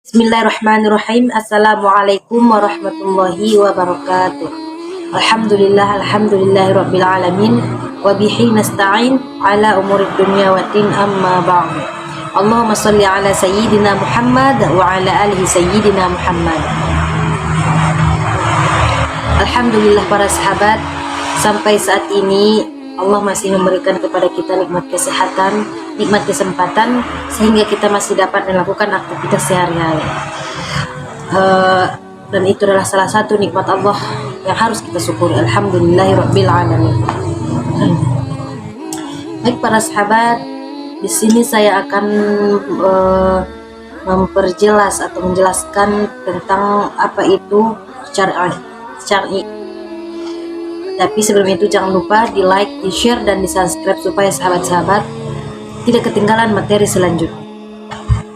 Bismillahirrahmanirrahim. Assalamualaikum warahmatullahi wabarakatuh. Alhamdulillahirabbil alamin wa bihi nasta'in ala umurid dunya waddin amma ba'du. Allahumma shalli ala sayyidina Muhammad wa ala alihi sayyidina Muhammad. Alhamdulillah para sahabat, sampai saat ini Allah masih memberikan kepada kita nikmat kesehatan, nikmat kesempatan, sehingga kita masih dapat melakukan aktivitas sehari-hari. Dan itu adalah salah satu nikmat Allah yang harus kita syukuri. Alhamdulillahirabbil alamin. Baik para sahabat, di sini saya akan memperjelas atau menjelaskan tentang apa itu syar'i. Tapi sebelum itu jangan lupa di like, di share, dan di subscribe supaya sahabat-sahabat tidak ketinggalan materi selanjutnya.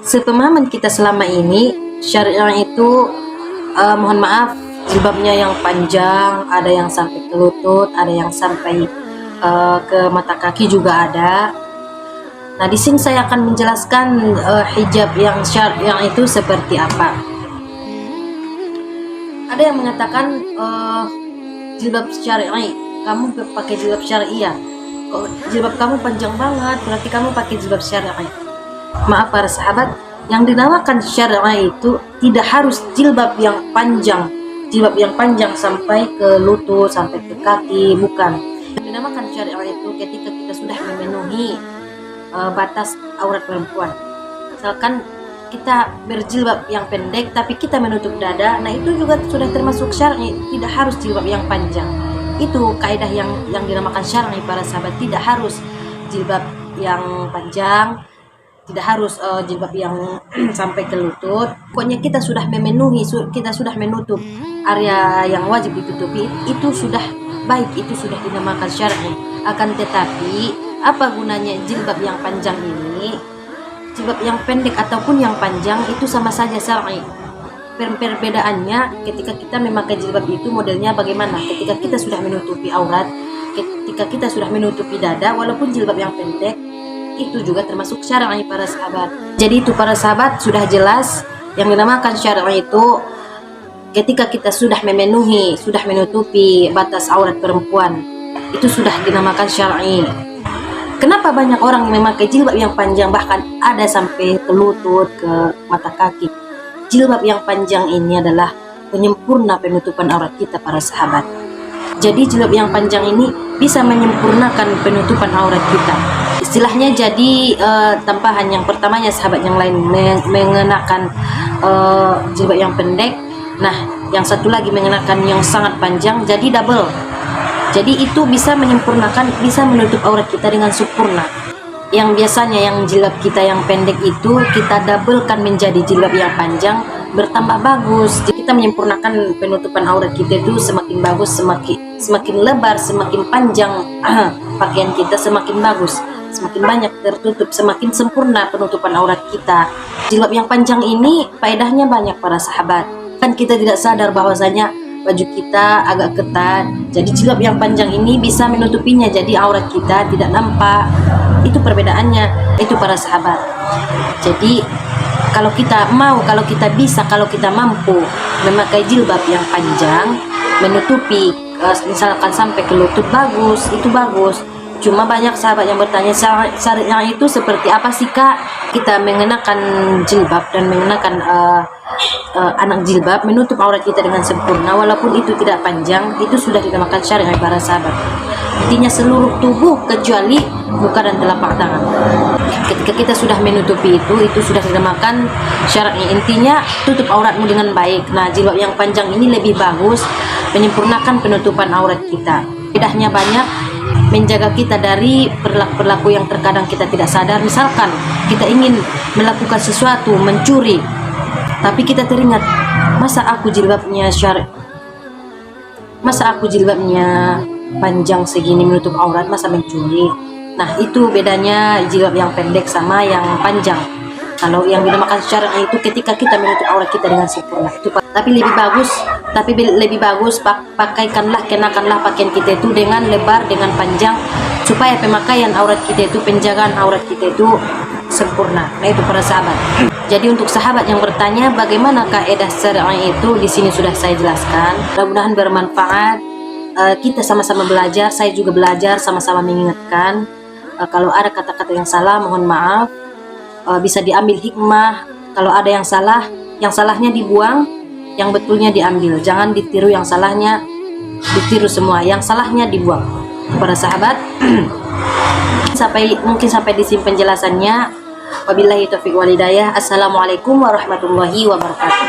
Sepemahaman kita selama ini, syariah itu mohon maaf, jilbabnya yang panjang, ada yang sampai ke lutut, ada yang sampai ke mata kaki juga ada. Nah, di sini saya akan menjelaskan hijab yang syariah itu seperti apa. Ada yang mengatakan jilbab syar'i, kamu pakai jilbab syariah, kok jilbab kamu panjang banget, berarti kamu pakai jilbab syar'i. Maaf para sahabat, yang dinamakan syar'i itu tidak harus jilbab yang panjang, sampai ke lutut, sampai ke kaki, bukan. Yang dinamakan syar'i itu ketika kita sudah memenuhi batas aurat perempuan. Misalkan kita berjilbab yang pendek tapi kita menutup dada, nah itu juga sudah termasuk syar'i, tidak harus jilbab yang panjang. Itu kaidah yang dinamakan syar'i para sahabat, tidak harus jilbab yang panjang, tidak harus jilbab yang sampai ke lutut. Pokoknya kita sudah memenuhi, kita sudah menutup area yang wajib ditutupi, itu sudah baik, itu sudah dinamakan syar'i. Akan tetapi apa gunanya jilbab yang panjang ini? Jilbab yang pendek ataupun yang panjang itu sama saja syar'i. Perbedaannya ketika kita memakai jilbab itu modelnya bagaimana? Ketika kita sudah menutupi aurat, ketika kita sudah menutupi dada, walaupun jilbab yang pendek itu juga termasuk syar'i para sahabat. Jadi itu para sahabat sudah jelas, yang dinamakan syar'i itu ketika kita sudah memenuhi, sudah menutupi batas aurat perempuan, itu sudah dinamakan syar'i. Kenapa banyak orang yang memakai jilbab yang panjang, bahkan ada sampai ke lutut, ke mata kaki? Jilbab yang panjang ini adalah penyempurna penutupan aurat kita para sahabat. Jadi jilbab yang panjang ini bisa menyempurnakan penutupan aurat kita. Istilahnya jadi tambahan yang pertamanya sahabat yang lain mengenakan jilbab yang pendek, nah yang satu lagi mengenakan yang sangat panjang, jadi double. Jadi itu bisa menyempurnakan, bisa menutup aurat kita dengan sempurna. Yang biasanya yang jilbab kita yang pendek itu kita doublekan menjadi jilbab yang panjang, bertambah bagus. Jadi kita menyempurnakan penutupan aurat kita itu semakin bagus, semakin lebar, semakin panjang pakaian kita semakin bagus, semakin banyak tertutup, semakin sempurna penutupan aurat kita. Jilbab yang panjang ini faedahnya banyak para sahabat. Kan kita tidak sadar bahwasanya baju kita agak ketat, jadi jilbab yang panjang ini bisa menutupinya, jadi aurat kita tidak nampak. Itu perbedaannya, itu para sahabat. Jadi kalau kita mau, kalau kita bisa, kalau kita mampu memakai jilbab yang panjang, menutupi misalkan sampai ke lutut, bagus, itu bagus. Cuma banyak sahabat yang bertanya, syariah itu seperti apa sih kak? Kita mengenakan jilbab dan mengenakan anak jilbab, menutup aurat kita dengan sempurna, walaupun itu tidak panjang, itu sudah dinamakan syariah para sahabat. Intinya seluruh tubuh kecuali muka dan telapak tangan. Ketika kita sudah menutupi itu sudah dinamakan syariah. Intinya tutup auratmu dengan baik. Nah, jilbab yang panjang ini lebih bagus menyempurnakan penutupan aurat kita. Bedanya banyak, menjaga kita dari perilaku-perilaku yang terkadang kita tidak sadar. Misalkan kita ingin melakukan sesuatu, mencuri, tapi kita teringat, masa aku jilbabnya panjang segini menutup aurat, masa mencuri? Nah, itu bedanya jilbab yang pendek sama yang panjang. Kalau yang dinamakan syar'i itu ketika kita menutup aurat kita dengan sempurna. Itu tapi lebih bagus kenakanlah pakaian kita itu dengan lebar, dengan panjang, supaya pemakaian aurat kita itu, penjagaan aurat kita itu sempurna. Nah itu para sahabat. Jadi untuk sahabat yang bertanya bagaimana kaidah syar'i itu, di sini sudah saya jelaskan. Mudah-mudahan bermanfaat. Kita sama-sama belajar, saya juga belajar, sama-sama mengingatkan. Kalau ada kata-kata yang salah mohon maaf. Bisa diambil hikmah. Kalau ada yang salah, yang salahnya dibuang, yang betulnya diambil. Jangan ditiru yang salahnya, ditiru semua. Yang salahnya dibuang. Para sahabat, mungkin sampai di sini penjelasannya. Wabillahi taufiq wal hidayah. Assalamualaikum warahmatullahi wabarakatuh.